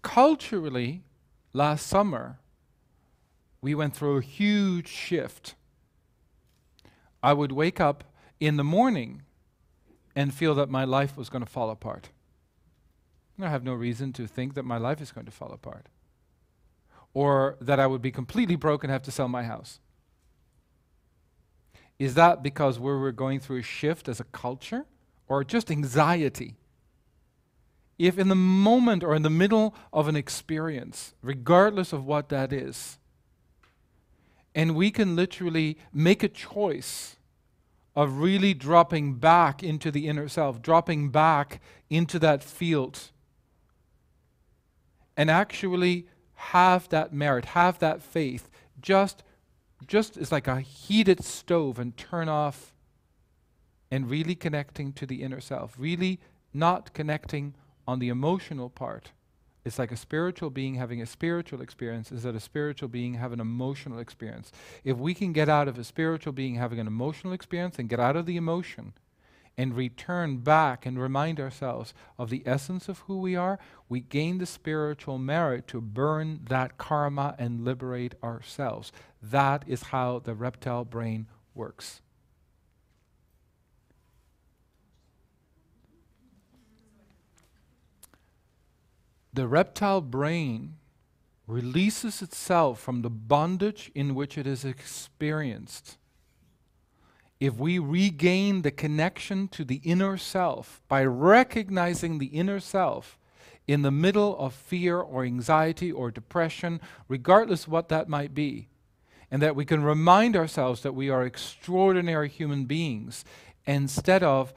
Culturally, last summer, we went through a huge shift. I would wake up in the morning and feel that my life was going to fall apart. I have no reason to think that my life is going to fall apart. Or that I would be completely broke and have to sell my house. Is that because we're going through a shift as a culture? Or just anxiety? If in the moment or in the middle of an experience, regardless of what that is, and we can literally make a choice of really dropping back into the inner self, dropping back into that field, and actually have that merit, have that faith, just as like a heated stove, and turn off and really connecting to the inner self, really not connecting on the emotional part. It's like a spiritual being having a spiritual experience is that a spiritual being have an emotional experience. If we can get out of a spiritual being having an emotional experience and get out of the emotion and return back and remind ourselves of the essence of who we are, we gain the spiritual merit to burn that karma and liberate ourselves. That is how the reptile brain works. The reptile brain releases itself from the bondage in which it is experienced. If we regain the connection to the inner self by recognizing the inner self in the middle of fear or anxiety or depression, regardless what that might be, and that we can remind ourselves that we are extraordinary human beings instead of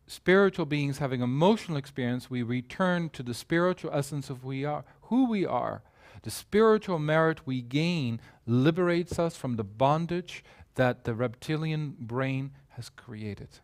spiritual beings having emotional experience, we return to the spiritual essence of who we are. The spiritual merit we gain liberates us from the bondage that the reptilian brain has created.